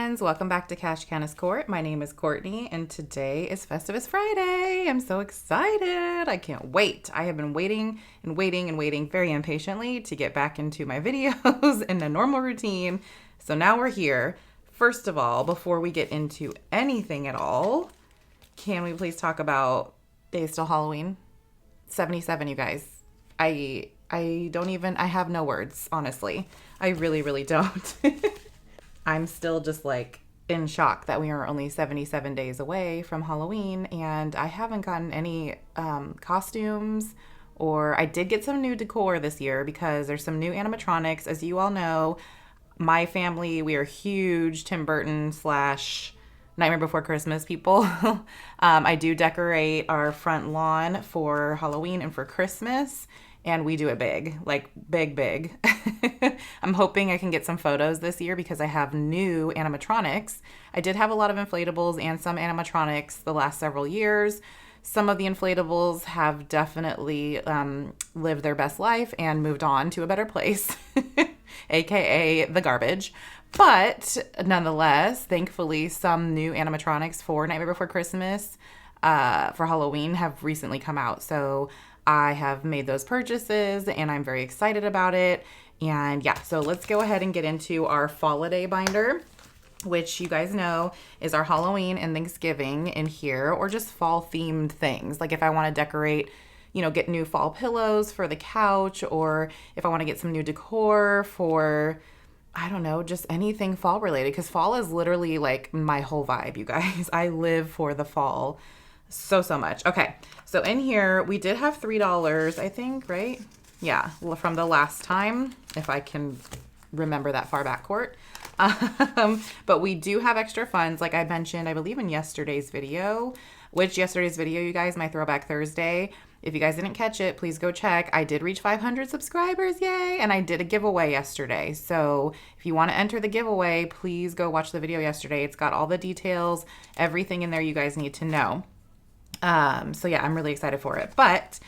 friends, welcome back to Countess Cort. My name is Courtney and today is Festivus Friday. I'm so excited. I can't wait. I have been waiting very impatiently to get back into my videos in a normal routine. So now we're here. First of all, before we get into anything at all, can we please talk about days till Halloween? 77, you guys. I have no words, honestly. I really don't. I'm still just like in shock that we are only 77 days away from Halloween and I haven't gotten any costumes, or I did get some new decor this year because there's some new animatronics. As you all know, my family, we are huge Tim Burton / Nightmare Before Christmas people. I do decorate our front lawn for Halloween and for Christmas. And we do it big, like big. I'm hoping I can get some photos this year because I have new animatronics. I did have a lot of inflatables and some animatronics the last several years. Some of the inflatables have definitely lived their best life and moved on to a better place, aka the garbage. But nonetheless, thankfully, some new animatronics for Nightmare Before Christmas for Halloween have recently come out. So I have made those purchases and I'm very excited about it. And yeah, so let's go ahead and get into our Falliday Binder, which you guys know is our Halloween and Thanksgiving in here, or just fall themed things. Like if I want to decorate, get new fall pillows for the couch, or if I want to get some new decor for, I don't know, just anything fall related, because fall is literally like my whole vibe, you guys. I live for the fall so much. Okay, so in here we did have $3, I think, right? Yeah, from the last time, if I can remember that far back, Cort. But we do have extra funds, like I mentioned, I believe in yesterday's video, you guys, my Throwback Thursday. If you guys didn't catch it, please go check. I did reach 500 subscribers, yay! And I did a giveaway yesterday. So if you want to enter the giveaway, please go watch the video yesterday. It's got all the details, everything in there you guys need to know. So yeah, I'm really excited for it. But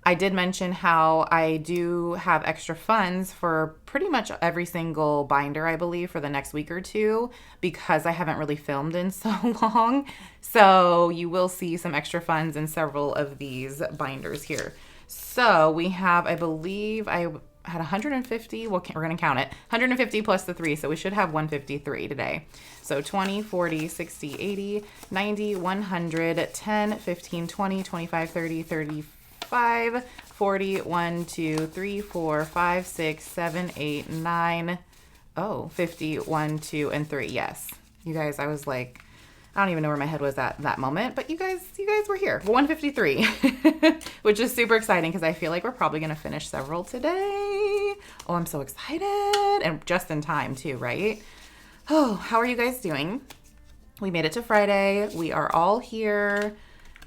I did mention how I do have extra funds for pretty much every single binder, I believe, for the next week or two, because I haven't really filmed in so long. So you will see some extra funds in several of these binders here. So we have, I believe I had 150, we're going to count it, 150 plus the 3, so we should have 153 today. So 20, 40, 60, 80, 90, 100, 10, 15, 20, 25, 30, 35, 40, 1, 2, 3, 4, 5, 6, 7, 8, 9, 50, 1, 2, and 3. Yes. You guys, I was like, I don't even know where my head was at that moment, but you guys were here. 153, which is super exciting because I feel like we're probably going to finish several today. Oh, I'm so excited. And just in time too, right? Oh, how are you guys doing? We made it to Friday. We are all here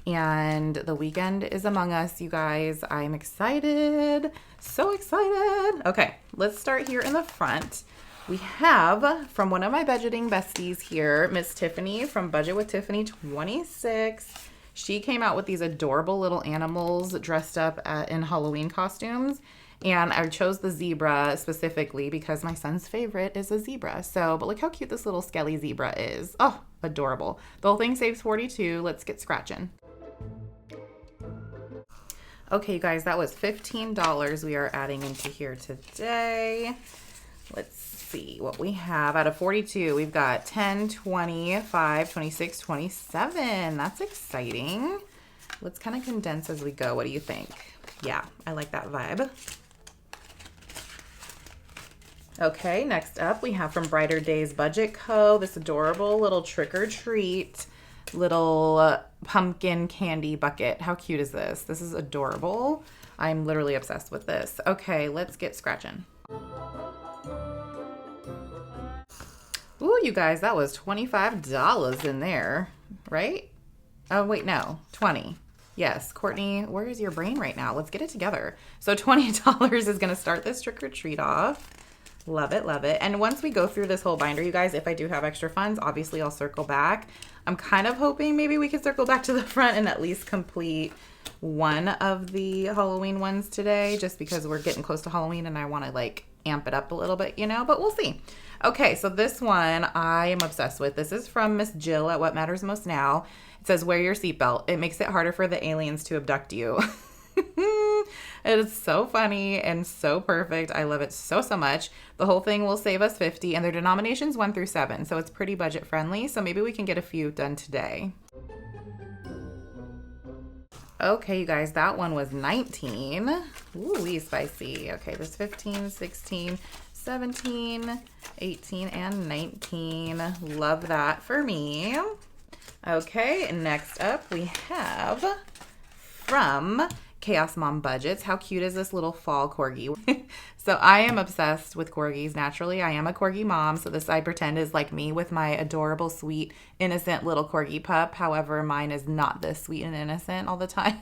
and the weekend is among us, you guys. I'm excited. So excited. Okay, let's start here in the front. We have, from one of my budgeting besties here, Miss Tiffany from Budget with Tiffany 26. She came out with these adorable little animals dressed up in Halloween costumes. And I chose the zebra specifically because my son's favorite is a zebra. But look how cute this little skelly zebra is. Oh, adorable. The whole thing saves $42. Let's get scratching. Okay, you guys, that was $15 we are adding into here today. Let's see what we have. Out of 42, we've got 10, 20, 5, 26, 27. That's exciting. Let's kind of condense as we go. What do you think? Yeah, I like that vibe. Okay, next up we have from Brighter Days Budget Co. this adorable little trick-or-treat little pumpkin candy bucket. How cute is this? This is adorable. I'm literally obsessed with this. Okay, let's get scratching. Ooh, you guys, that was $25 in there, right? Oh, wait, no, 20. Yes, Courtney, where is your brain right now? Let's get it together. So $20 is going to start this trick-or-treat off. Love it, love it. And once we go through this whole binder, you guys, if I do have extra funds, obviously I'll circle back. I'm kind of hoping maybe we could circle back to the front and at least complete one of the Halloween ones today just because we're getting close to Halloween and I want to like amp it up a little bit, you know, but we'll see. Okay, so this one I am obsessed with. This is from Miss Jill at What Matters Most Now. It says, wear your seatbelt. It makes it harder for the aliens to abduct you. It is so funny and so perfect. I love it so much. The whole thing will save us 50 and their denominations 1 through 7. So it's pretty budget friendly. So maybe we can get a few done today. Okay, you guys, that one was 19. Ooh, spicy. Okay, there's 15, 16, 17, 18, and 19. Love that for me. Okay, next up we have from Chaos Mom Budgets. How cute is this little fall corgi? So I am obsessed with corgis. Naturally, I am a corgi mom. So this I pretend is like me with my adorable, sweet, innocent little corgi pup. However, mine is not this sweet and innocent all the time.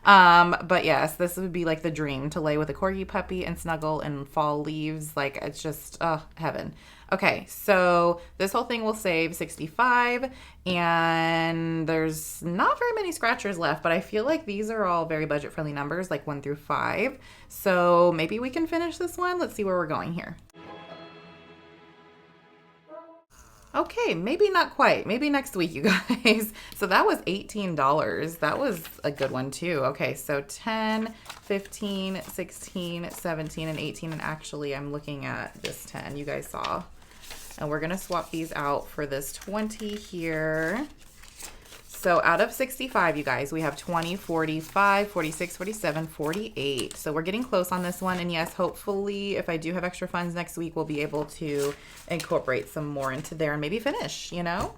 But yes, this would be like the dream to lay with a corgi puppy and snuggle in fall leaves. Like it's just, heaven. Okay, so this whole thing will save 65 and there's not very many scratchers left, but I feel like these are all very budget friendly numbers, like 1 through 5. So maybe we can finish this one. Let's see where we're going here. Okay, maybe not quite. Maybe next week, you guys. So that was $18. That was a good one too. Okay, so 10, 15, 16, 17, and 18. And actually, I'm looking at this 10 you guys saw. And we're going to swap these out for this 20 here. So out of 65, you guys, we have 20, 45, 46, 47, 48. So we're getting close on this one. And yes, hopefully, if I do have extra funds next week, we'll be able to incorporate some more into there and maybe finish, you know?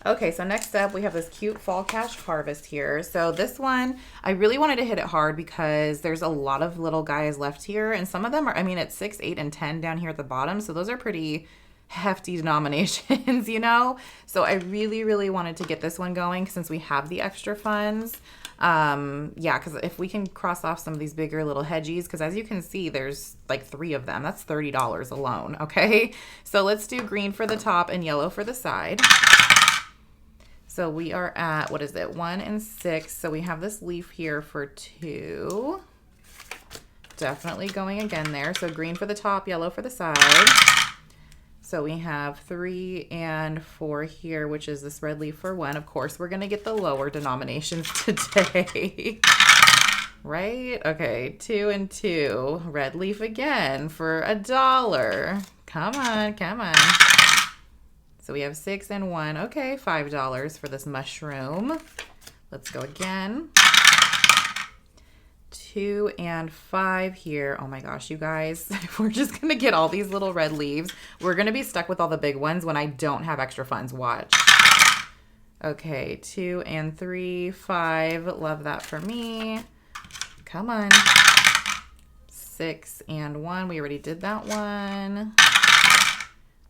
Okay, so next up, we have this cute fall cash harvest here. So this one, I really wanted to hit it hard because there's a lot of little guys left here. And some of them are, I mean, it's 6, 8, and 10 down here at the bottom. So those are pretty hefty denominations, you know? So I really wanted to get this one going since we have the extra funds. Yeah, because if we can cross off some of these bigger little hedgies, because as you can see, there's like 3 of them. That's $30 alone, okay? So let's do green for the top and yellow for the side. So we are at, what is it, 1 and 6. So we have this leaf here for 2. Definitely going again there. So green for the top, yellow for the side. So we have 3 and 4 here, which is this red leaf for 1. Of course, we're going to get the lower denominations today. Right? Okay, 2 and 2. Red leaf again for $1. Come on, come on. So we have 6 and 1. Okay, $5 for this mushroom. Let's go again. 2 and 5 here. Oh my gosh, you guys, if we're just gonna get all these little red leaves, we're gonna be stuck with all the big ones when I don't have extra funds. Watch. Okay, 2 and 3, 5. Love that for me. Come on. 6 and 1. We already did that one.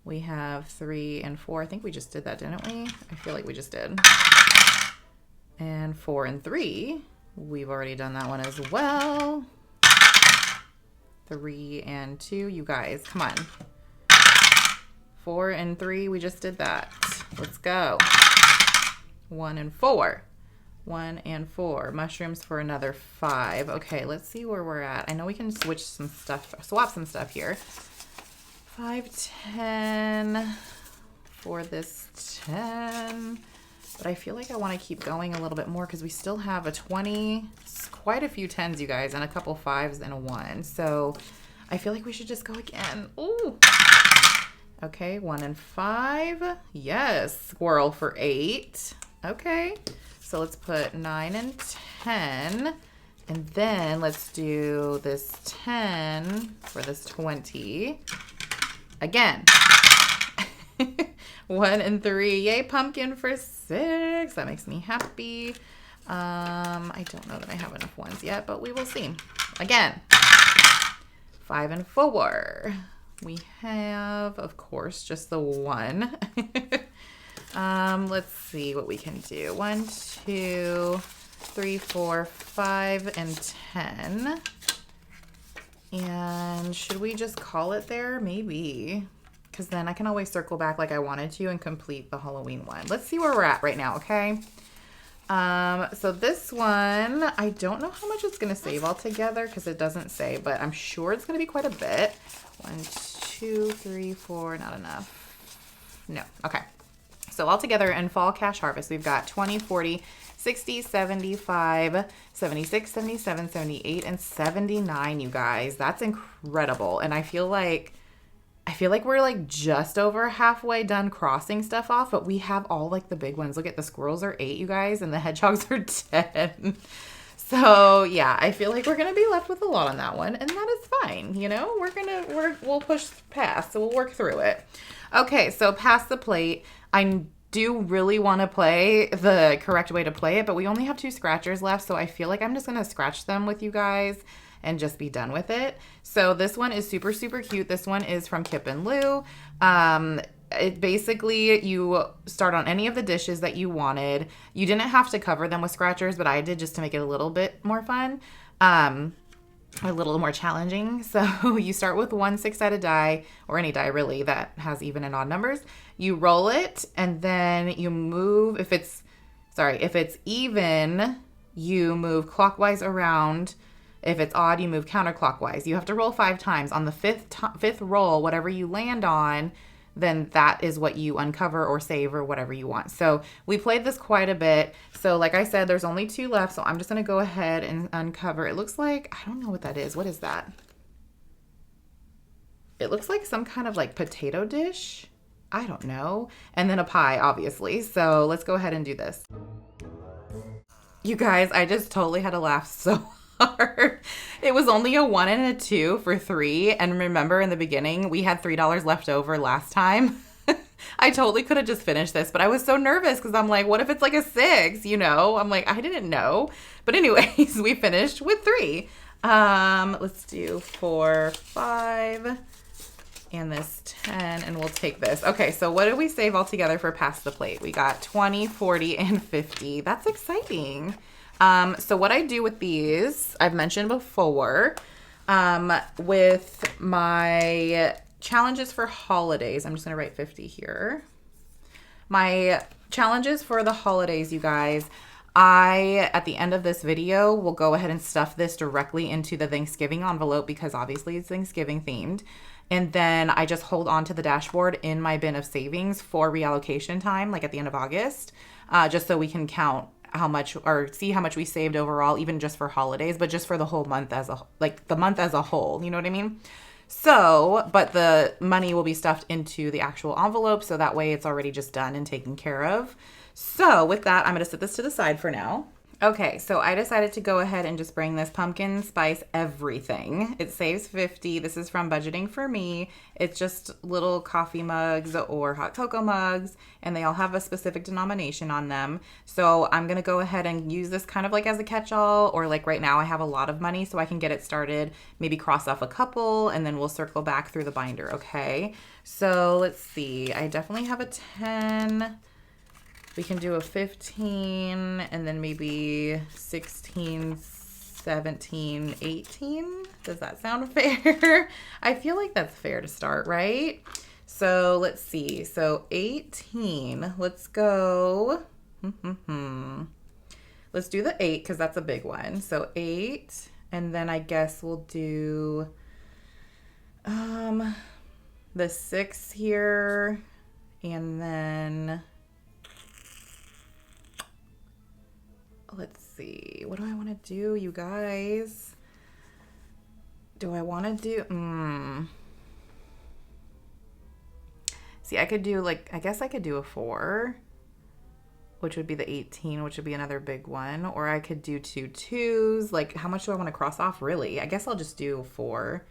We have 3 and 4. I think we just did that, didn't we? I feel like we just did. And 4 and 3. We've already done that one as well. 3 and 2. You guys, come on. 4 and 3. We just did that. Let's go. 1 and 4. 1 and 4. Mushrooms for another 5. Okay, let's see where we're at. I know we can switch some stuff, swap some stuff here. 5, 10 for this 10. But I feel like I want to keep going a little bit more because we still have a 20, quite a few 10s, you guys, and a couple 5s and a 1. So I feel like we should just go again. Ooh. Okay, 1 and 5. Yes, squirrel for 8. Okay, so let's put 9 and 10. And then let's do this 10 for this 20. Again. 1 and 3. Yay, pumpkin for 6. That makes me happy. I don't know that I have enough ones yet, but we will see. Again. 5 and 4. We have, of course, just the 1. Let's see what we can do. 1, 2, 3, 4, 5, and 10. And should we just call it there? Maybe. Because then I can always circle back like I wanted to and complete the Halloween one. Let's see where we're at right now, okay? So this one, I don't know how much it's going to save altogether because it doesn't say, but I'm sure it's going to be quite a bit. 1, 2, 3, 4, not enough. No. Okay. So altogether in fall cash harvest, we've got 20, 40, 60, 75, 76, 77, 78, and 79, you guys. That's incredible. And I feel like we're like just over halfway done crossing stuff off, but we have all like the big ones. Look at the squirrels are 8, you guys, and the hedgehogs are 10. So yeah, I feel like we're going to be left with a lot on that one, and that is fine. You know, we'll push past, so we'll work through it. Okay, so pass the plate. I do really want to play the correct way to play it, but we only have 2 scratchers left, so I feel like I'm just going to scratch them with you guys and just be done with it. So this one is super, super cute. This one is from Kip and Lou. It basically, you start on any of the dishes that you wanted. You didn't have to cover them with scratchers, but I did just to make it a little bit more fun. A little more challenging. So you start with 1 6-sided die, or any die really that has even and odd numbers. You roll it, and then you move. If it's even, you move clockwise around. If it's odd, you move counterclockwise. You have to roll 5 times. On the fifth roll, whatever you land on, then that is what you uncover or save or whatever you want. So we played this quite a bit. So like I said, there's only 2 left. So I'm just going to go ahead and uncover. It looks like, I don't know what that is. What is that? It looks like some kind of like potato dish. I don't know. And then a pie, obviously. So let's go ahead and do this. You guys, I just totally had to laugh so hard. It was only a 1 and a 2 for 3. And remember in the beginning, we had $3 left over last time. I totally could have just finished this, but I was so nervous because I'm like, what if it's like a 6, you know? I'm like, I didn't know. But anyways, we finished with 3. Let's do 4, 5, and this 10, and we'll take this. Okay, so what did we save all together for Pass the Plate? We got 20, 40, and 50. That's exciting. So what I do with these, I've mentioned before, with my challenges for holidays, I'm just going to write 50 here. My challenges for the holidays, you guys, at the end of this video, will go ahead and stuff this directly into the Thanksgiving envelope because obviously it's Thanksgiving themed. And then I just hold on to the dashboard in my bin of savings for reallocation time, like at the end of August, just so we can count how much or see how much we saved overall, even just for holidays, but just for the whole month the month as a whole, you know what I mean? So, but the money will be stuffed into the actual envelope. So that way it's already just done and taken care of. So with that, I'm going to set this to the side for now. Okay, so I decided to go ahead and just bring this pumpkin spice everything. It saves 50. This is from Budgeting for Me. It's just little coffee mugs or hot cocoa mugs, and they all have a specific denomination on them. So I'm going to go ahead and use this kind of like as a catch-all, or like right now I have a lot of money so I can get it started, maybe cross off a couple, and then we'll circle back through the binder, okay? So let's see. I definitely have a 10. We can do a 15 and then maybe 16, 17, 18. Does that sound fair? I feel like that's fair to start, right? So let's see. So 18. Let's go. Let's do the 8 because that's a big one. So 8. And then I guess we'll do the 6 here. And then let's see. What do I want to do, you guys? Do I want to do... See, I could do like... I guess I could do a 4, which would be the 18, which would be another big one. Or I could do 2 2s. Like, how much do I want to cross off, really? I guess I'll just do 4.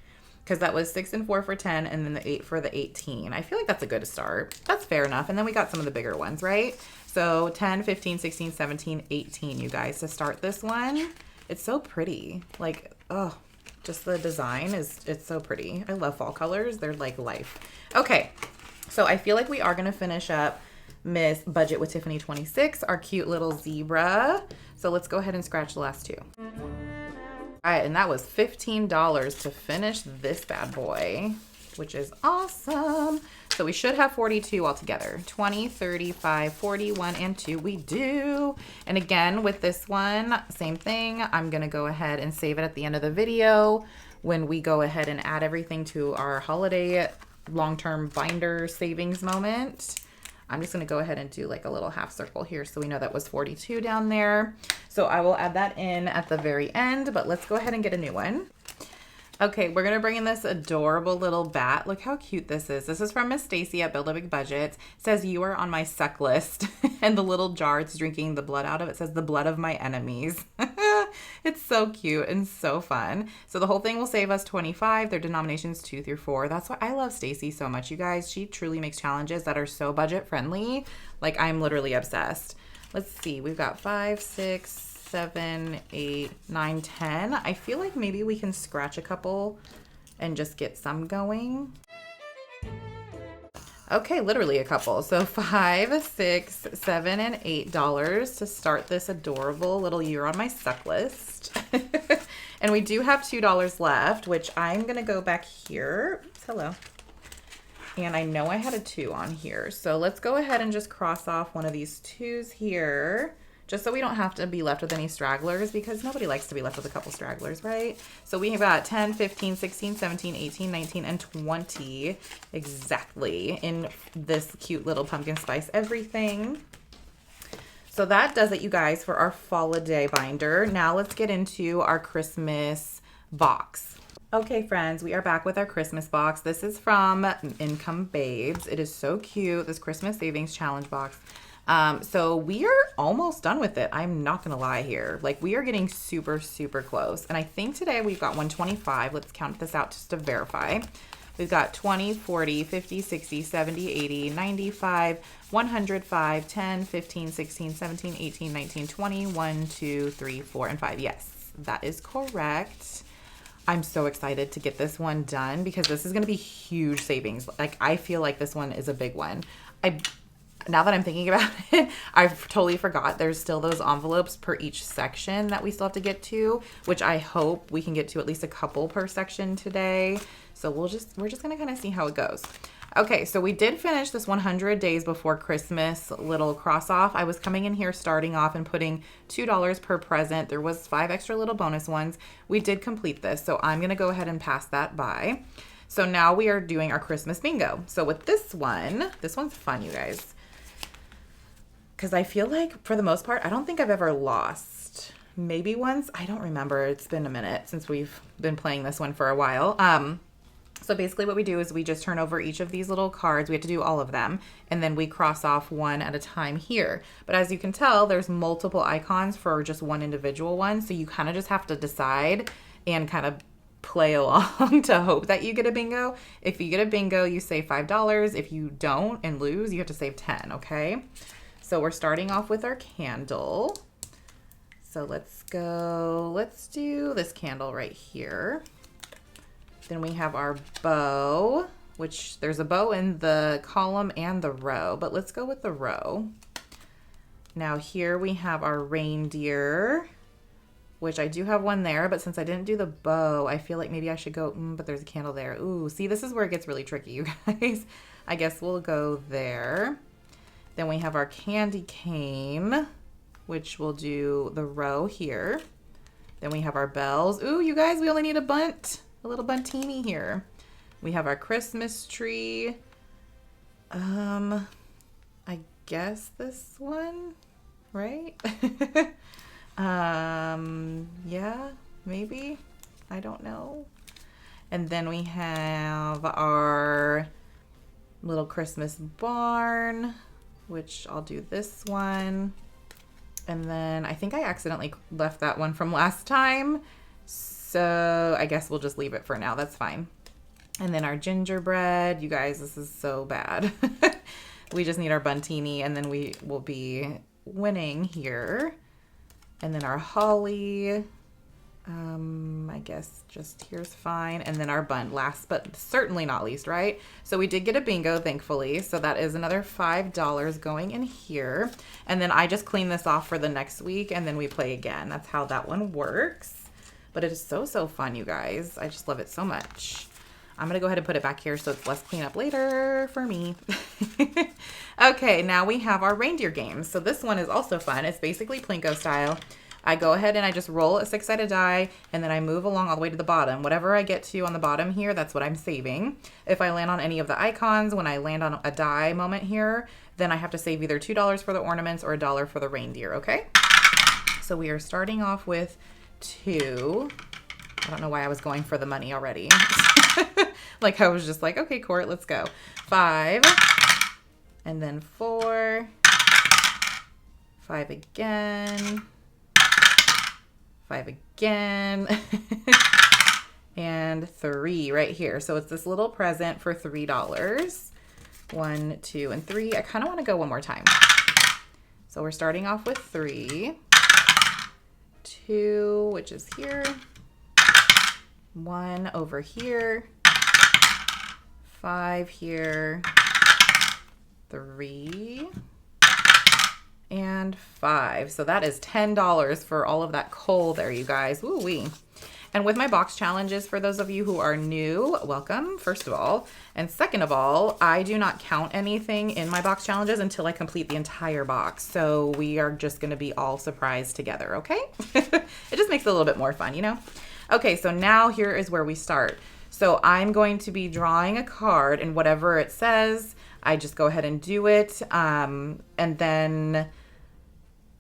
Because that was 6 and 4 for 10, and then the 8 for the 18. I feel like that's a good start. That's fair enough. And then we got some of the bigger ones, right? So 10, 15, 16, 17, 18, you guys, to start this one. It's so pretty. Like, oh, just the design it's so pretty. I love fall colors. They're like life. Okay, so I feel like we are going to finish up Miss Budget with Tiffany 26, our cute little zebra. So let's go ahead and scratch the last 2. All right, and that was $15 to finish this bad boy, which is awesome. So we should have 42 altogether. 20, 35, 41, and 2 we do. And again, with this one, same thing. I'm going to go ahead and save it at the end of the video when we go ahead and add everything to our holiday long-term binder savings moment. I'm just going to go ahead and do like a little half circle here so we know that was 42 down there. So I will add that in at the very end, but let's go ahead and get a new one. Okay, we're going to bring in this adorable little bat. Look how cute this is. This is from Miss Stacy at Build a Big Budget. It says, you are on my suck list. And the little jar it's drinking the blood out of it says, the blood of my enemies. It's so cute and so fun. So the whole thing will save us 25. Their denominations 2 through 4. That's why I love Stacy so much, you guys. She truly makes challenges that are so budget friendly. Like, I'm literally obsessed. Let's see. We've got 5, 6, 7, 8, 9, 10. I feel like maybe we can scratch a couple and just get some going. Okay, literally a couple. So $5, $6, $7, and $8 to start this adorable little you're on my suck list. And we do have $2 left, which I'm gonna go back here. Oops, hello. And I know I had a 2 on here. So let's go ahead and just cross off one of these 2s here, just so we don't have to be left with any stragglers, because nobody likes to be left with a couple stragglers, right? So we have got 10, 15, 16, 17, 18, 19, and 20 exactly in this cute little pumpkin spice everything. So that does it, you guys, for our Falliday Binder. Now let's get into our Christmas box. Okay, friends, we are back with our Christmas box. This is from Income Babes. It is so cute, this Christmas Savings Challenge box. So we are almost done with it. I'm not going to lie here. Like, we are getting super, super close. And I think today we've got 125. Let's count this out just to verify. We've got 20, 40, 50, 60, 70, 80, 95, 105, 10, 15, 16, 17, 18, 19, 20, 1, 2, 3, 4, and 5. Yes, that is correct. I'm so excited to get this one done because this is going to be huge savings. Like, I feel like this one is a big one. Now that I'm thinking about it, I've totally forgot there's still those envelopes per each section that we still have to get to, which I hope we can get to at least a couple per section today. So we're just going to kind of see how it goes. Okay, so we did finish this 100 days before Christmas little cross off. I was coming in here starting off and putting $2 per present. There was 5 extra little bonus ones. We did complete this, so I'm going to go ahead and pass that by. So now we are doing our Christmas bingo. So with this one's fun, you guys. Because I feel like, for the most part, I don't think I've ever lost. Maybe once. I don't remember. It's been a minute since we've been playing this one for a while. So basically what we do is we just turn over each of these little cards. We have to do all of them. And then we cross off one at a time here. But as you can tell, there's multiple icons for just one individual one. So you kind of just have to decide and kind of play along to hope that you get a bingo. If you get a bingo, you save $5. If you don't and lose, you have to save 10, okay? So we're starting off with our candle. So let's do this candle right here. Then we have our bow, which there's a bow in the column and the row, but let's go with the row. Now here we have our reindeer, which I do have one there, but since I didn't do the bow, I feel like maybe I should go, but there's a candle there. Ooh, see, this is where it gets really tricky, you guys. I guess we'll go there. Then we have our candy cane, which will do the row here. Then we have our bells. Ooh, you guys, we only need a little buntini here. We have our Christmas tree. I guess this one, right? Yeah, maybe. I don't know. And then we have our little Christmas barn, which I'll do this one. And then I think I accidentally left that one from last time. So I guess we'll just leave it for now. That's fine. And then our gingerbread. You guys, this is so bad. We just need our buntini and then we will be winning here. And then our holly. I guess just here's fine. And then our bun, last but certainly not least, right? So we did get a bingo, thankfully. So that is another $5 going in here. And then I just clean this off for the next week and then we play again. That's how that one works. But it is so, so fun, you guys. I just love it so much. I'm going to go ahead and put it back here so it's less cleanup later for me. Okay, now we have our reindeer game. So this one is also fun. It's basically Plinko style. I go ahead and I just roll a 6-sided die, and then I move along all the way to the bottom. Whatever I get to on the bottom here, that's what I'm saving. If I land on any of the icons, when I land on a die moment here, then I have to save either $2 for the ornaments or $1 for the reindeer, okay? So we are starting off with 2. I don't know why I was going for the money already. Like I was just like, okay, Cort, let's go. 5, and then 4, 5 again, 5 again, and 3 right here. So it's this little present for $3. 1, 2, and 3. I kind of want to go one more time. So we're starting off with 3, 2, which is here, 1 over here, 5 here, 3, and 5. So that is $10 for all of that coal there, you guys. Woo-wee. And with my box challenges, for those of you who are new, welcome, first of all. And second of all, I do not count anything in my box challenges until I complete the entire box. So we are just going to be all surprised together, okay? It just makes it a little bit more fun, you know? Okay, so now here is where we start. So I'm going to be drawing a card, and whatever it says, I just go ahead and do it. And then,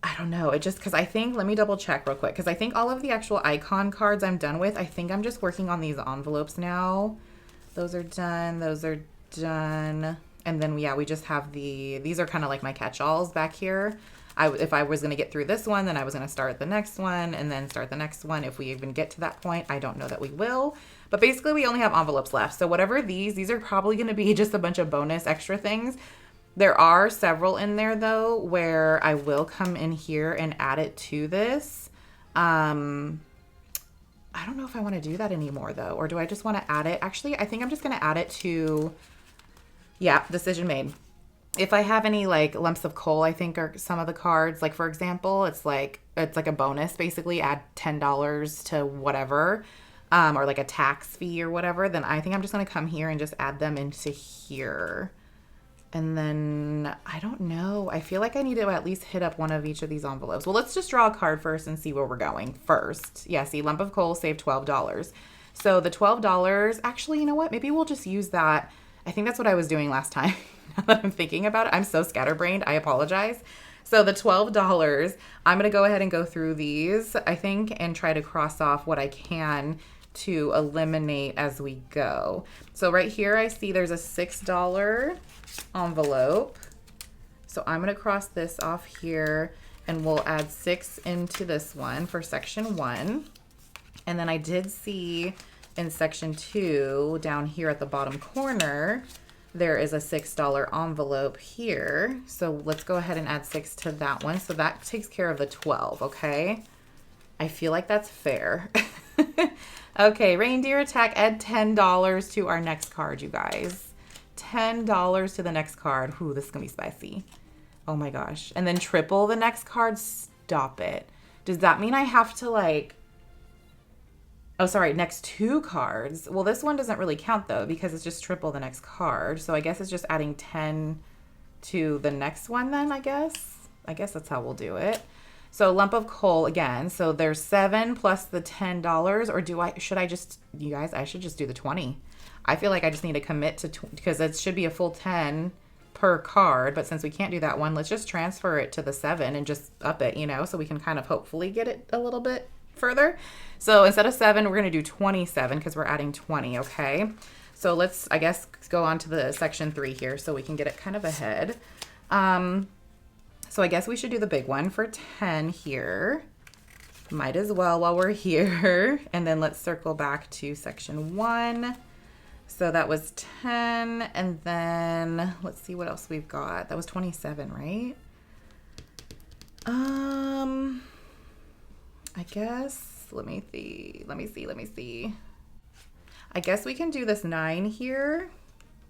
I don't know, it just, because I think, let me double check real quick, because I think all of the actual icon cards I'm done with. I think I'm just working on these envelopes now. Those are done. Those are done. And then, yeah, we just have these are kind of like my catch-alls back here. If I was going to get through this one, then I was going to start the next one and then start the next one. If we even get to that point, I don't know that we will. But basically, we only have envelopes left. So whatever these are probably going to be just a bunch of bonus extra things. There are several in there, though, where I will come in here and add it to this. I don't know if I want to do that anymore, though. Or do I just want to add it? Actually, I think I'm just going to add it to, yeah, decision made. If I have any like lumps of coal, I think are some of the cards. Like, for example, it's like a bonus, basically add $10 to whatever, or like a tax fee or whatever. Then I think I'm just going to come here and just add them into here. And then I don't know. I feel like I need to at least hit up one of each of these envelopes. Well, let's just draw a card first and see where we're going first. Yeah, see, lump of coal saved $12. So the $12, actually, you know what? Maybe we'll just use that. I think that's what I was doing last time. Now that I'm thinking about it, I'm so scatterbrained. I apologize. So the $12, I'm going to go ahead and go through these, I think, and try to cross off what I can to eliminate as we go. So right here, I see there's a $6 envelope. So I'm going to cross this off here, and we'll add 6 into this one for section 1. And then I did see in section 2 down here at the bottom corner, there is a $6 envelope here. So let's go ahead and add 6 to that one. So that takes care of the 12, okay? I feel like that's fair. Okay, reindeer attack, add $10 to our next card, you guys. $10 to the next card. Ooh, this is going to be spicy. Oh my gosh. And then triple the next card. Stop it. Does that mean I have to like... Oh, sorry, next 2 cards. Well, this one doesn't really count, though, because it's just triple the next card. So I guess it's just adding 10 to the next one then, I guess. I guess that's how we'll do it. So lump of coal again. So there's 7 plus the $10. Or should I just, you guys, I should just do the 20. I feel like I just need to commit to, because it should be a full 10 per card. But since we can't do that one, let's just transfer it to the 7 and just up it, you know, so we can kind of hopefully get it a little bit further. So instead of 7, we're going to do 27 because we're adding 20, okay? So let's, I guess, go on to the section 3 here so we can get it kind of ahead. So I guess we should do the big one for 10 here. Might as well while we're here. And then let's circle back to section 1. So that was 10. And then let's see what else we've got. That was 27, right? I guess, let me see. I guess we can do this 9 here.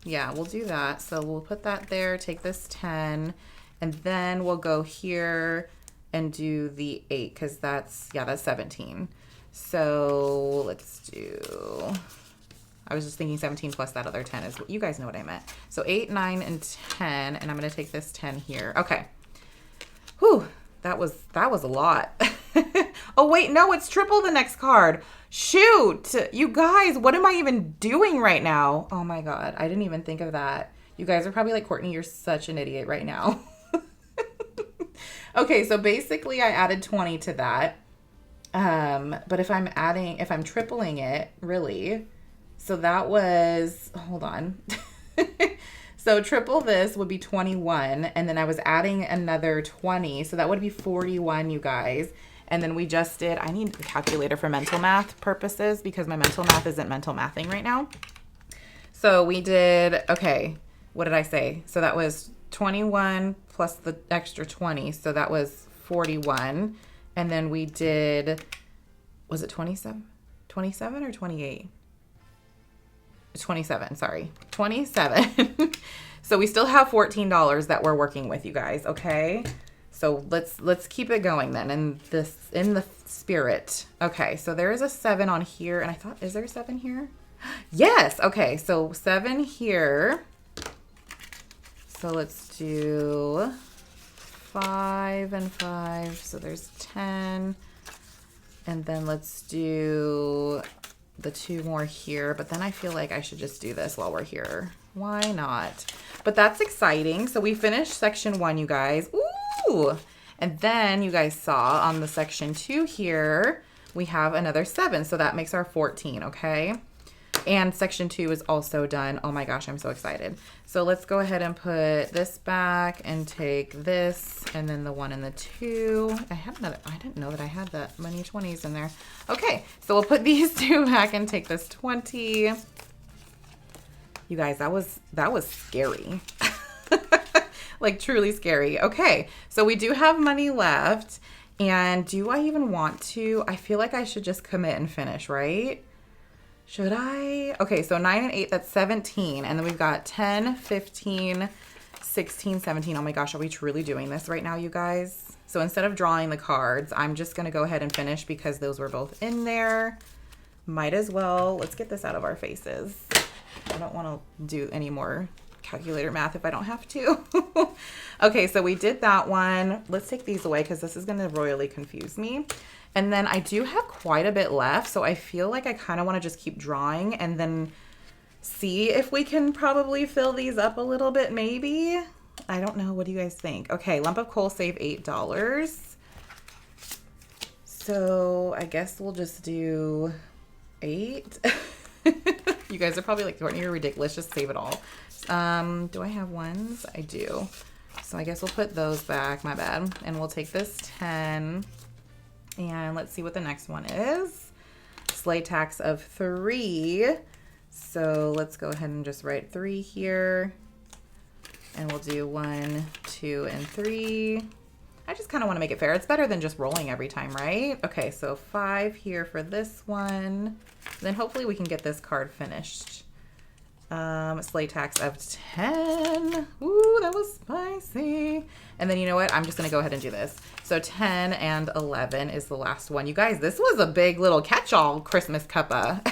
Yeah, we'll do that. So we'll put that there, take this 10, and then we'll go here and do the 8 because that's 17. So let's do, I was just thinking 17 plus that other 10 is what you guys know what I meant. So 8, 9, and 10, and I'm going to take this 10 here. Okay. Whew, that was a lot. Oh, wait, no, it's triple the next card. Shoot, you guys, what am I even doing right now? Oh my God, I didn't even think of that. You guys are probably like, Courtney, you're such an idiot right now. Okay, so basically I added 20 to that. But if I'm tripling it, really, so that was, hold on. So triple this would be 21, and then I was adding another 20, so that would be 41, you guys. And then we just did, I need a calculator for mental math purposes because my mental math isn't mental mathing right now. So we did, okay, what did I say? So that was 21 plus the extra 20, so that was 41. And then we did, was it 27? 27 or 28? 27, sorry. 27. So we still have $14 that we're working with, you guys, okay? So let's keep it going then in the spirit. Okay, so there is a 7 on here, and I thought, is there a 7 here? Yes, okay, so 7 here. So let's do 5 and 5, so there's 10. And then let's do the 2 more here, but then I feel like I should just do this while we're here. Why not? But that's exciting. So we finished section 1, you guys. Ooh! And then you guys saw on the section 2 here, we have another 7. So that makes our 14, okay? And section 2 is also done. Oh my gosh, I'm so excited. So let's go ahead and put this back and take this and then the 1 and the 2. I didn't know that I had that many 20s in there. Okay, so we'll put these 2 back and take this 20. You guys, that was scary. Like truly scary. Okay, so we do have money left. And do I even want to? I feel like I should just commit and finish, right? Should I? Okay, so 9 and 8, that's 17. And then we've got 10, 15, 16, 17. Oh my gosh, are we truly doing this right now, you guys? So instead of drawing the cards, I'm just going to go ahead and finish because those were both in there. Might as well. Let's get this out of our faces. I don't want to do any more calculator math if I don't have to. Okay, so we did that one. Let's take these away because this is going to royally confuse me. And then I do have quite a bit left, so I feel like I kind of want to just keep drawing and then see if we can probably fill these up a little bit, maybe. I don't know. What do you guys think? Okay, lump of coal, save $8. So I guess we'll just do 8. You guys are probably like, Courtney, you're ridiculous. Just save it all. Do I have ones? I do. So I guess we'll put those back. My bad. And we'll take this 10. And let's see what the next one is. Sleigh tax of 3. So let's go ahead and just write 3 here. And we'll do 1, 2, and 3. I just kind of want to make it fair. It's better than just rolling every time, right? Okay, so 5 here for this one. Then hopefully we can get this card finished. Sleigh tax of 10. Ooh, that was spicy. And then you know what? I'm just going to go ahead and do this. So 10 and 11 is the last one. You guys, this was a big little catch-all Christmas cuppa.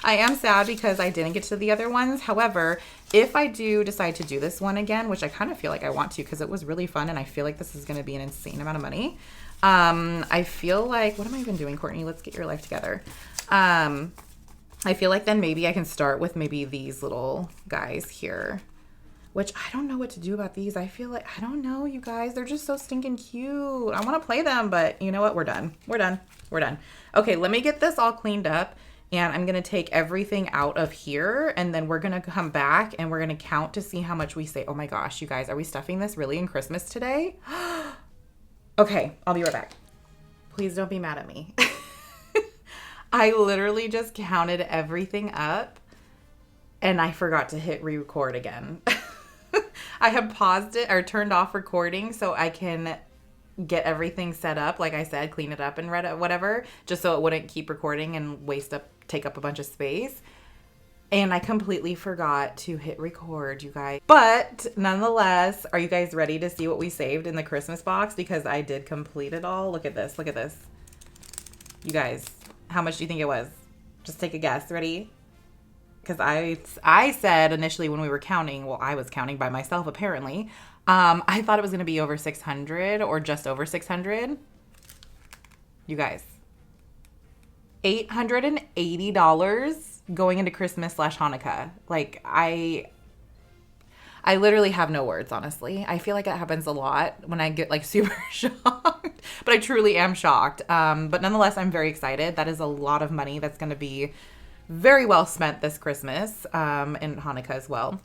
I am sad because I didn't get to the other ones. However, if I do decide to do this one again, which I kind of feel like I want to because it was really fun and I feel like this is going to be an insane amount of money. I feel like, what am I even doing, Courtney? Let's get your life together. I feel like then maybe I can start with maybe these little guys here, which I don't know what to do about these. I feel like, I don't know, you guys, they're just so stinking cute. I want to play them, but you know what? We're done. We're done. We're done. Okay, let me get this all cleaned up and I'm going to take everything out of here and then we're going to come back and we're going to count to see how much we save. Oh my gosh, you guys, are we stuffing this really in Christmas today? Okay, I'll be right back. Please don't be mad at me. I literally just counted everything up and I forgot to hit re-record again. I have paused it or turned off recording so I can get everything set up. Like I said, clean it up and read it, whatever, just so it wouldn't keep recording and take up a bunch of space. And I completely forgot to hit record, you guys. But nonetheless, are you guys ready to see what we saved in the Christmas box? Because I did complete it all. Look at this. Look at this. You guys. How much do you think it was? Just take a guess. Ready? because I said initially when we were counting, well, I was counting by myself apparently. I thought it was going to be over 600 or just over 600. You guys, $880 going into Christmas / Hanukkah. Like I literally have no words, honestly. I feel like it happens a lot when I get like super shocked, but I truly am shocked. But nonetheless, I'm very excited. That is a lot of money that's going to be very well spent this Christmas and Hanukkah as well.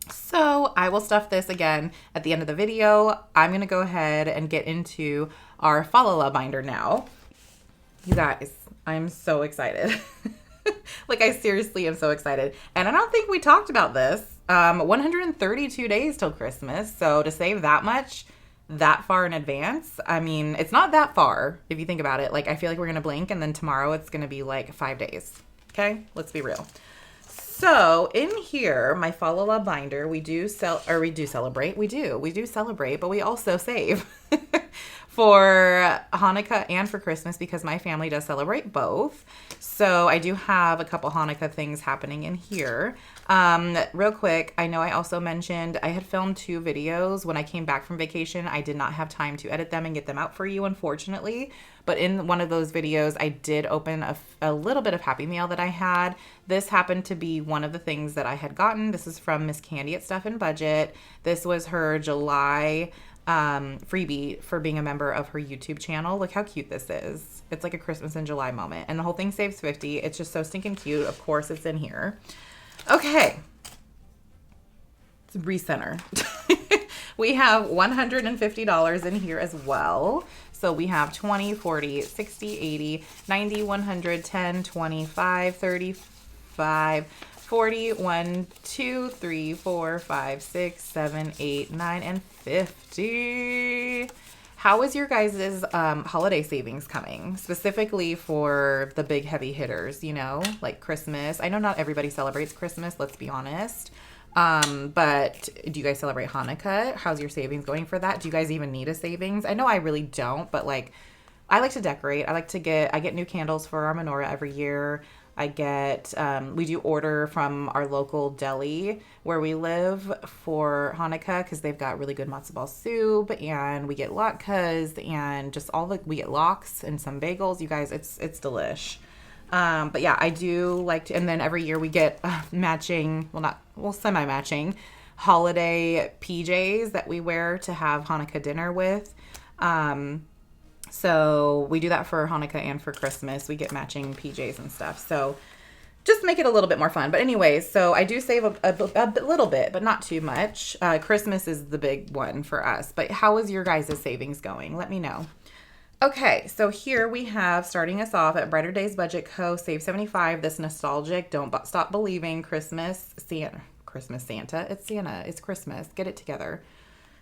So I will stuff this again at the end of the video. I'm going to go ahead and get into our Falliday Binder now. You guys, I'm so excited. Like, I seriously am so excited. And I don't think we talked about this. 132 days till Christmas. So to save that much that far in advance, I mean, it's not that far if you think about it. Like, I feel like we're going to blink and then tomorrow it's going to be like 5 days. Okay? Let's be real. So in here, my Falliday Binder, we do celebrate, but we also save for Hanukkah and for Christmas because my family does celebrate both. So I do have a couple Hanukkah things happening in here. Real quick, I know I also mentioned I had filmed 2 videos when I came back from vacation. I did not have time to edit them and get them out for you, unfortunately. But in one of those videos, I did open a little bit of Happy Mail that I had. This happened to be one of the things that I had gotten. This is from Miss Candy at Stuff and Budget. This was her July freebie for being a member of her YouTube channel. Look how cute this is. It's like a Christmas in July moment. And the whole thing saves 50. It's just so stinking cute. Of course, it's in here. Okay. It's recenter. We have $150 in here as well. So we have 20, 40, 60, 80, 90, 100, 10, 25, 35, 40, 1, 2, 3, 4, 5, 6, 7, 8, 9, and 50. How is your guys' holiday savings coming? Specifically for the big heavy hitters, you know, like Christmas. I know not everybody celebrates Christmas, let's be honest. But do you guys celebrate Hanukkah? How's your savings going for that? Do you guys even need a savings? I know I really don't, but like, I like to decorate. I get new candles for our menorah every year. We do order from our local deli where we live for Hanukkah because they've got really good matzo ball soup, and we get latkes and just we get lox and some bagels. You guys, it's delish. But yeah, I do like to, and then every year we get semi-matching holiday PJs that we wear to have Hanukkah dinner with. So we do that for Hanukkah and for Christmas. We get matching PJs and stuff. So just make it a little bit more fun. But anyways, so I do save a little bit, but not too much. Christmas is the big one for us. But how is your guys' savings going? Let me know. Okay, so here we have, starting us off at Brighter Days Budget Co. Save 75, this nostalgic, don't stop believing Christmas Santa. It's Santa. It's Christmas. Get it together.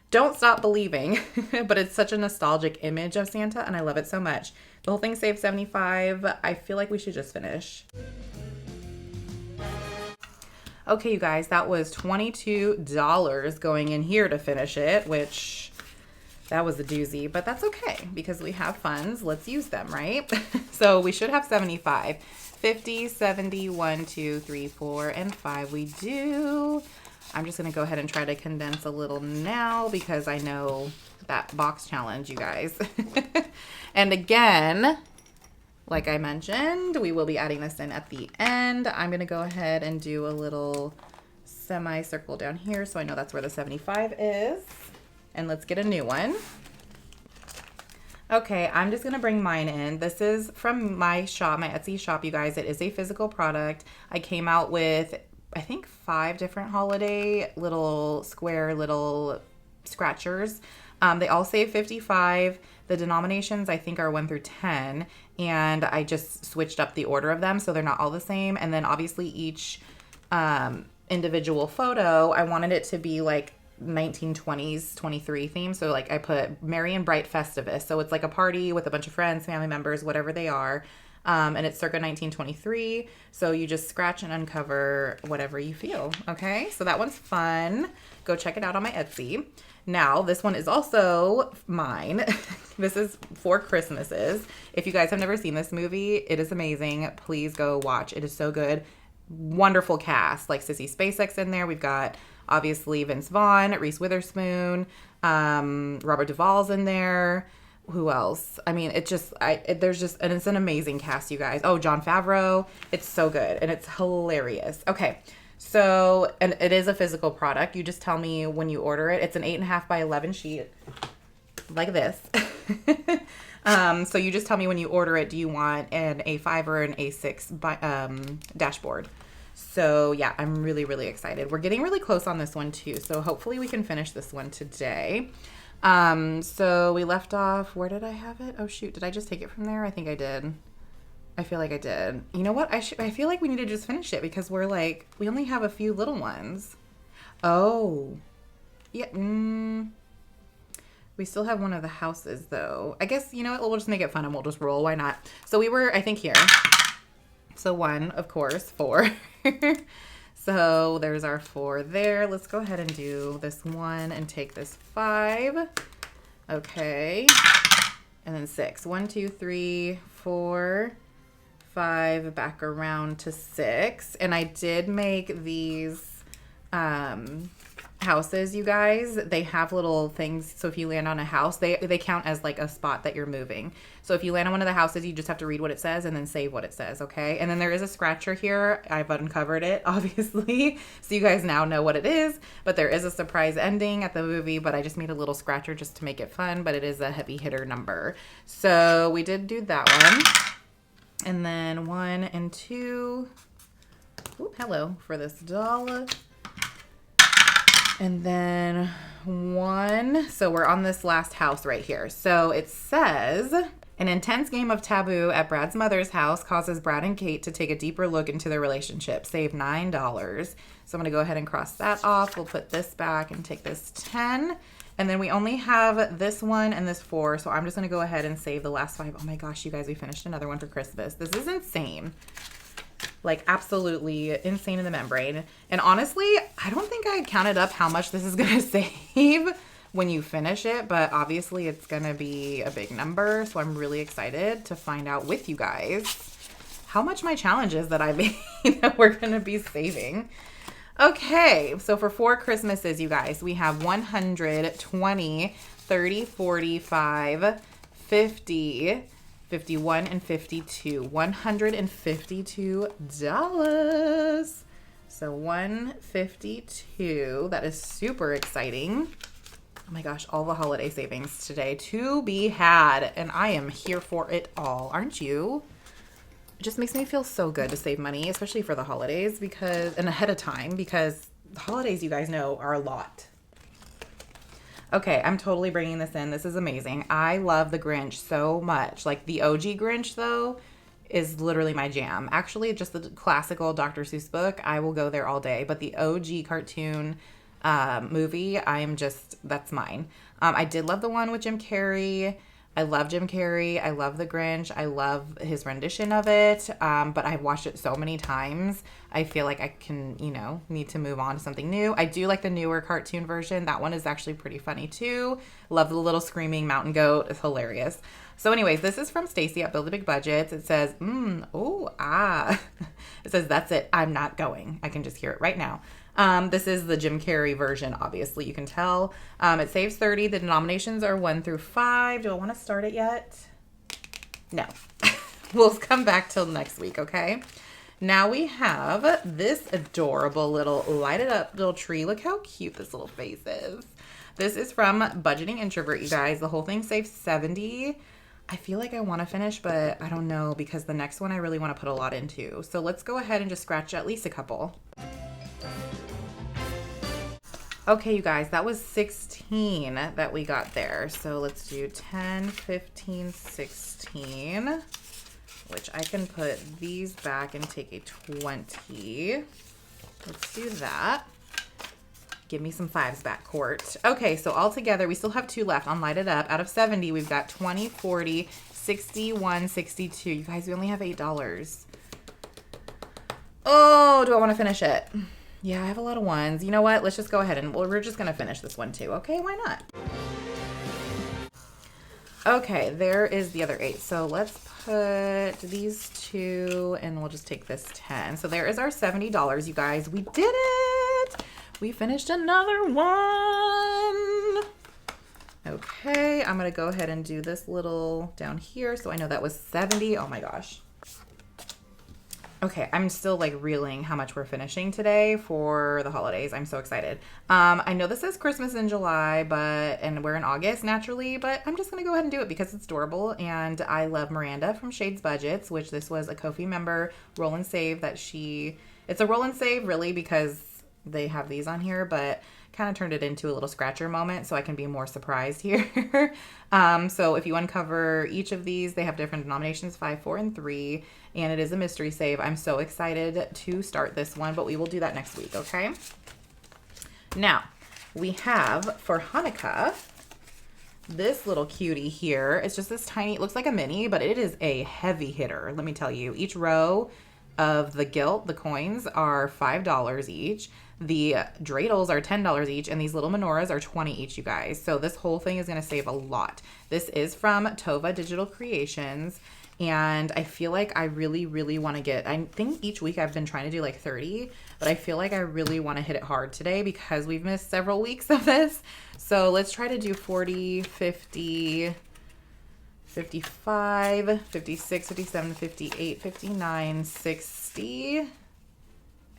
Don't stop believing, but it's such a nostalgic image of Santa, and I love it so much. The whole thing saved 75. I feel like we should just finish. Okay, you guys, that was $22 going in here to finish it, which that was a doozy, but that's okay because we have funds. Let's use them, right? So we should have 75. 50, 70, 1, 2, 3, 4, and 5 we do. I'm just going to go ahead and try to condense a little now because I know that box challenge, you guys. And again, like I mentioned, we will be adding this in at the end. I'm going to go ahead and do a little semicircle down here so I know that's where the 75 is. And let's get a new one. Okay, I'm just going to bring mine in. This is from my shop, my Etsy shop, you guys. It is a physical product. I came out with, I think, 5 different holiday little scratchers. They all say 55. The denominations, I think, are 1 through 10. And I just switched up the order of them so they're not all the same. And then obviously each individual photo, I wanted it to be like 1920s 23 theme. So like I put Merry and Bright Festivus. So it's like a party with a bunch of friends, family members, whatever they are. And it's circa 1923. So you just scratch and uncover whatever you feel. Okay, so that one's fun. Go check it out on my Etsy. Now, this one is also mine. This is for Christmases. If you guys have never seen this movie, it is amazing. Please go watch. It is so good. wonderful cast, like Sissy Spacek's in there. We've got obviously Vince Vaughn, Reese Witherspoon, Robert Duvall's in there. Who else? I mean, it's an amazing cast, you guys. Oh, Jon Favreau. It's so good and it's hilarious. Okay. So, and it is a physical product. You just tell me when you order it. It's an 8.5 by 11 sheet like this. So you just tell me when you order it, do you want an A5 or an A6 dashboard? So yeah, I'm really, really excited. We're getting really close on this one too. So hopefully we can finish this one today. So we left off, where did I have it? Oh shoot, did I just take it from there? I think I did. I feel like I did. You know what? I feel like we need to just finish it because we only have a few little ones. Oh. Yeah. We still have one of the houses though. I guess, you know what? We'll just make it fun and we'll just roll. Why not? So we were, I think, here. So 1, of course, 4. So there's our 4 there. Let's go ahead and do this 1 and take this 5. Okay. And then 6. 1, 2, 3, 4, 5, back around to 6. And I did make these houses, you guys. They have little things. So if you land on a house, they count as like a spot that you're moving. So if you land on one of the houses, you just have to read what it says and then save what it says, okay? And then there is a scratcher here. I've uncovered it, obviously. So you guys now know what it is. But there is a surprise ending at the movie, but I just made a little scratcher just to make it fun. But it is a heavy hitter number. So we did do that one. And then 1 and 2. Ooh, hello for this doll. And then 1. So we're on this last house right here. So it says, an intense game of taboo at Brad's mother's house causes Brad and Kate to take a deeper look into their relationship. Save $9. So I'm going to go ahead and cross that off. We'll put this back and take this 10. And then we only have this 1 and this 4. So I'm just going to go ahead and save the last 5. Oh my gosh, you guys, we finished another one for Christmas. This is insane. Like absolutely insane in the membrane. And honestly, I don't think I counted up how much this is going to save when you finish it, but obviously it's going to be a big number. So I'm really excited to find out with you guys how much my challenges that I made that we're going to be saving. Okay, so for 4 Christmases, you guys, we have 100, 20, 30, 45, 50, 51, and 52. $152. So 152. That is super exciting. Oh my gosh, all the holiday savings today to be had. And I am here for it all. Aren't you? It just makes me feel so good to save money, especially for the holidays and ahead of time, because the holidays, you guys know, are a lot. Okay, I'm totally bringing this in. This is amazing. I love the Grinch so much. Like the OG Grinch, though, is literally my jam. Actually, just the classical Dr. Seuss book, I will go there all day. But the OG cartoon movie, that's mine. I did love the one with Jim Carrey. I love Jim Carrey. I love The Grinch. I love his rendition of it. But I've watched it so many times. I feel like I can, need to move on to something new. I do like the newer cartoon version. That one is actually pretty funny too. Love the little screaming mountain goat. It's hilarious. So anyways, this is from Stacy at Build a Big Budgets. It says, It says, that's it. I'm not going. I can just hear it right now. This is the Jim Carrey version, obviously, you can tell. It saves 30. The denominations are 1 through 5. Do I want to start it yet? No. We'll come back till next week, okay? Now we have this adorable little lighted up little tree. Look how cute this little face is. This is from Budgeting Introvert, you guys. The whole thing saves 70. I feel like I want to finish, but I don't know because the next one I really want to put a lot into. So let's go ahead and just scratch at least a couple. Okay, you guys, that was 16 that we got there. So let's do 10, 15, 16, which I can put these back and take a 20. Let's do that. Give me some 5s back, Cort. Okay, so all together, we still have 2 left on Light It Up. Out of 70, we've got 20, 40, 61, 62. You guys, we only have $8. Oh, do I want to finish it? Yeah, I have a lot of ones. You know what? Let's just go ahead and we're just going to finish this one too. Okay, why not? Okay, there is the other 8. So let's put these 2 and we'll just take this 10. So there is our $70, you guys. We did it. We finished another one. Okay, I'm going to go ahead and do this little down here. So I know that was 70. Oh my gosh. Okay, I'm still like reeling how much we're finishing today for the holidays. I'm so excited. I know this says Christmas in July, and we're in August naturally, but I'm just going to go ahead and do it because it's adorable. And I love Miranda from Shades Budgets, which this was a Kofi member roll and save it's a roll and save really because they have these on here, but kind of turned it into a little scratcher moment so I can be more surprised here. So if you uncover each of these, they have different denominations, 5, 4, and 3, and it is a mystery save. I'm so excited to start this one, but we will do that next week, okay? Now, we have for Hanukkah, this little cutie here. It's just this tiny, it looks like a mini, but it is a heavy hitter, let me tell you. Each row of the gilt, the coins, are $5 each. The dreidels are $10 each, and these little menorahs are $20 each, you guys. So this whole thing is going to save a lot. This is from Tova Digital Creations, and I feel like I really, really want to get, I think each week I've been trying to do like 30, but I feel like I really want to hit it hard today because we've missed several weeks of this. So let's try to do 40, 50, 55, 56, 57, 58, 59, 60,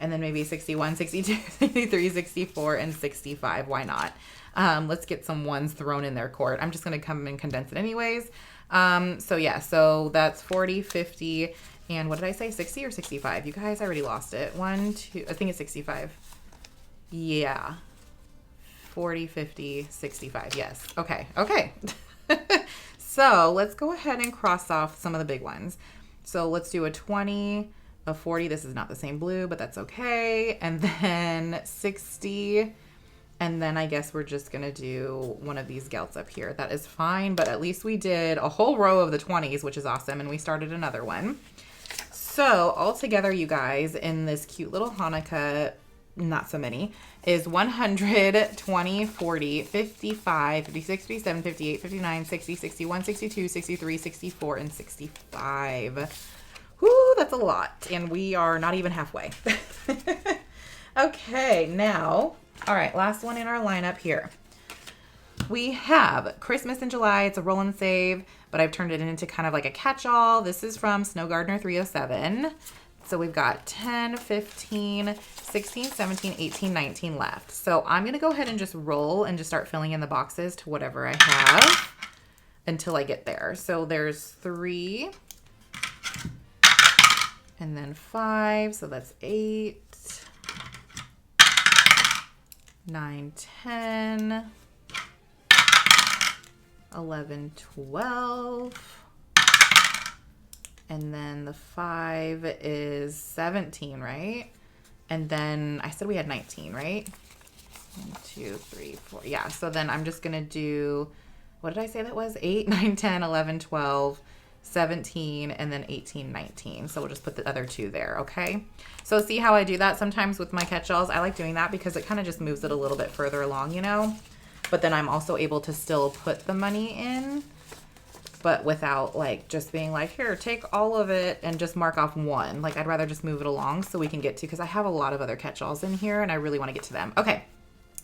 and then maybe 61, 62, 63, 64, and 65. Why not? Let's get some ones thrown in there, Cort. I'm just going to come and condense it anyways. So yeah, so that's 40, 50, and what did I say? 60 or 65? You guys, I already lost it. 1, 2, I think it's 65. Yeah. 40, 50, 65. Yes. Okay. Okay. So let's go ahead and cross off some of the big ones. So let's do a 20, a 40. This is not the same blue, but that's okay. And then 60. And then I guess we're just going to do one of these gelts up here. That is fine, but at least we did a whole row of the 20s, which is awesome. And we started another one. So all together, you guys, in this cute little Hanukkah, not so many, is 100, 20, 40, 55, 56, 57, 58, 59, 60, 61, 62, 63, 64, and 65. Whoo, that's a lot. And we are not even halfway. Okay, now, all right, last one in our lineup here. We have Christmas in July. It's a roll and save, but I've turned it into kind of like a catch-all. This is from Snow Gardener 307. So we've got 10, 15, 16, 17, 18, 19 left. So I'm going to go ahead and just roll and just start filling in the boxes to whatever I have until I get there. So there's 3 and then 5. So that's 8, 9, 10, 11, 12. And then the 5 is 17, right? And then I said we had 19, right? 1, 2, 3, 4. Yeah, so then I'm just going to do, what did I say that was? 8, 9, 10, 11, 12, 17, and then 18, 19. So we'll just put the other 2 there, okay? So see how I do that sometimes with my catch-alls? I like doing that because it kind of just moves it a little bit further along, you know? But then I'm also able to still put the money in, but without like just being like, here, take all of it and just mark off 1. Like I'd rather just move it along so we can get to, because I have a lot of other catch-alls in here and I really want to get to them. Okay,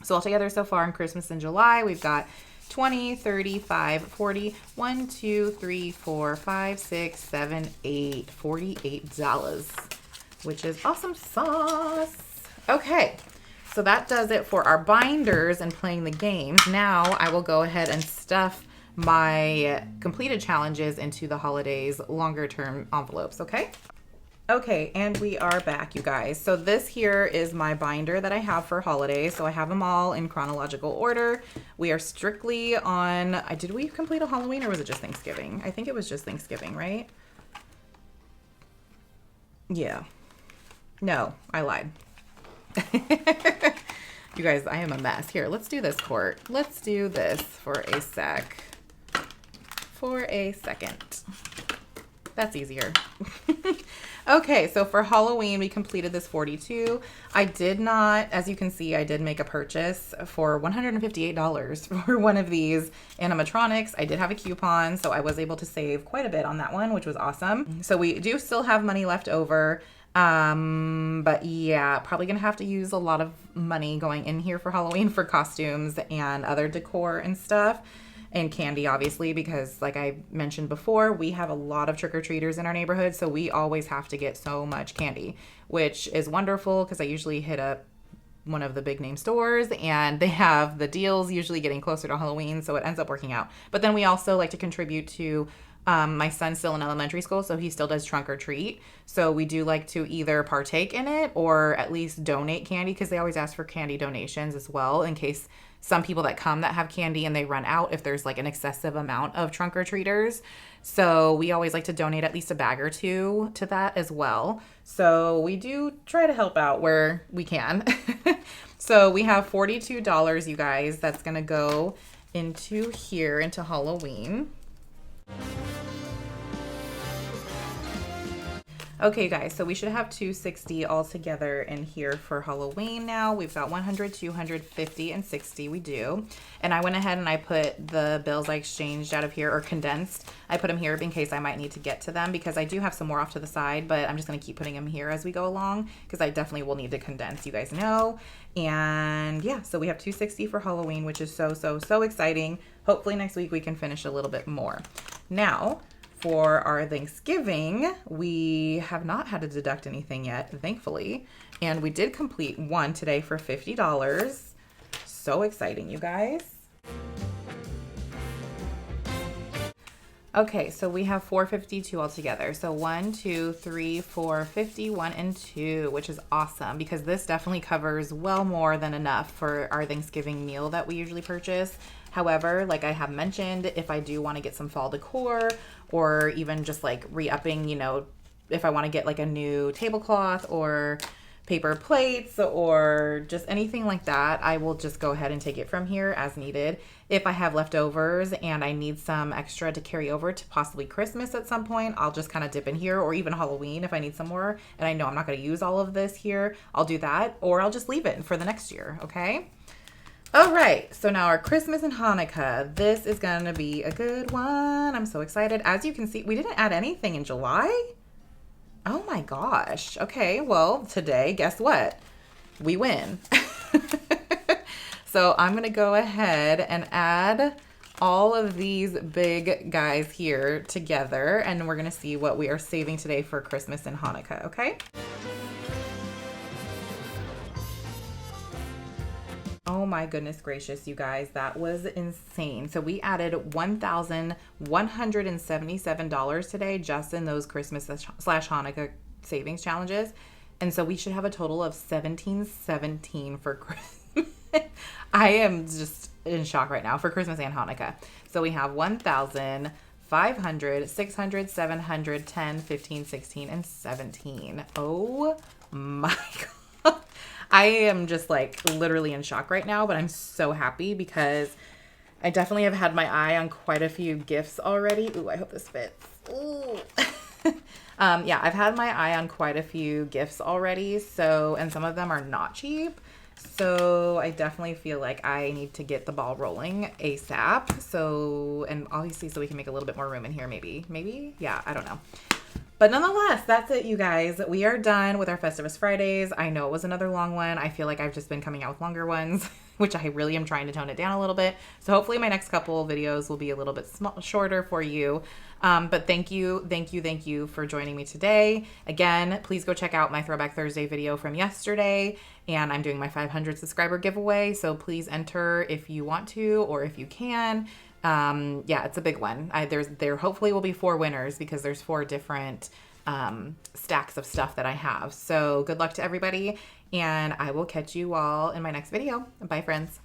so altogether so far in Christmas in July, we've got 20, 35, 40, 1, 2, 3, 4, 5, 6, 7, 8, $48, which is awesome sauce. Okay, so that does it for our binders and playing the games. Now I will go ahead and stuff my completed challenges into the holidays longer term envelopes, okay? Okay, and we are back, you guys. So this here is my binder that I have for holidays. So I have them all in chronological order. We are strictly on, did we complete a Halloween or was it just Thanksgiving? I think it was just Thanksgiving, right? Yeah. No, I lied. You guys, I am a mess. Here, let's do this, Cort. Let's do this for a sec. For a second. That's easier. Okay, so for Halloween, we completed this 42. I did not, as you can see, I did make a purchase for $158 for one of these animatronics. I did have a coupon, so I was able to save quite a bit on that one, which was awesome. So we do still have money left over. But yeah, probably gonna have to use a lot of money going in here for Halloween for costumes and other decor and stuff. And candy, obviously, because like I mentioned before, we have a lot of trick-or-treaters in our neighborhood, so we always have to get so much candy, which is wonderful because I usually hit up one of the big name stores and they have the deals usually getting closer to Halloween, so it ends up working out. But then we also like to contribute to my son's still in elementary school, so he still does trunk or treat. So we do like to either partake in it or at least donate candy, because they always ask for candy donations as well, in case some people that come that have candy and they run out if there's like an excessive amount of trunk or treaters. So we always like to donate at least a bag or two to that as well. So we do try to help out where we can. So we have $42, you guys, that's gonna go into here, into Halloween. Okay, guys, so we should have 260 all together in here for Halloween now. We've got 100, 250, and 60. We do. And I went ahead and I put the bills I exchanged out of here, or condensed. I put them here in case I might need to get to them, because I do have some more off to the side, but I'm just going to keep putting them here as we go along, because I definitely will need to condense, you guys know. And yeah, so we have 260 for Halloween, which is so exciting. Hopefully next week we can finish a little bit more. Now, for our Thanksgiving, we have not had to deduct anything yet, thankfully. And we did complete one today for $50. So exciting, you guys. Okay, so we have 452 altogether. So 1, 2, 3, 4, 50, 1, and 2, which is awesome because this definitely covers well more than enough for our Thanksgiving meal that we usually purchase. However, like I have mentioned, if I do want to get some fall decor or even just like re-upping, you know, if I want to get like a new tablecloth or paper plates or just anything like that, I will just go ahead and take it from here as needed. If I have leftovers and I need some extra to carry over to possibly Christmas at some point, I'll just kind of dip in here, or even Halloween if I need some more and I know I'm not going to use all of this here, I'll do that, or I'll just leave it for the next year, okay? All right, so now our Christmas and Hanukkah. This is going to be a good one. I'm so excited. As you can see, we didn't add anything in July. Oh my gosh. Okay, well, today, guess what? We win. So I'm going to go ahead and add all of these big guys here together, and we're going to see what we are saving today for Christmas and Hanukkah, okay? Oh my goodness gracious, you guys, that was insane. So we added $1,177 today just in those Christmas / Hanukkah savings challenges. And so we should have a total of $1,717 for Christmas. I am just in shock right now for Christmas and Hanukkah. So we have 1,000, 500, 600, 700, 10, 15, 16, and 17. Oh my God. I am just like literally in shock right now, but I'm so happy because I definitely have had my eye on quite a few gifts already. Ooh, I hope this fits. Ooh. Yeah, I've had my eye on quite a few gifts already. So, and some of them are not cheap. So I definitely feel like I need to get the ball rolling ASAP. So, and obviously so we can make a little bit more room in here maybe. Yeah, I don't know. But nonetheless, that's it, you guys. We are done with our Festivus Fridays. I know it was another long one. I feel like I've just been coming out with longer ones, which I really am trying to tone it down a little bit. So hopefully my next couple of videos will be a little bit shorter for you. But thank you for joining me today. Again, please go check out my Throwback Thursday video from yesterday. And I'm doing my 500 subscriber giveaway. So please enter if you want to or if you can. Yeah, it's a big one. There hopefully will be 4 winners because there's 4 different stacks of stuff that I have. So good luck to everybody, and I will catch you all in my next video. Bye, friends.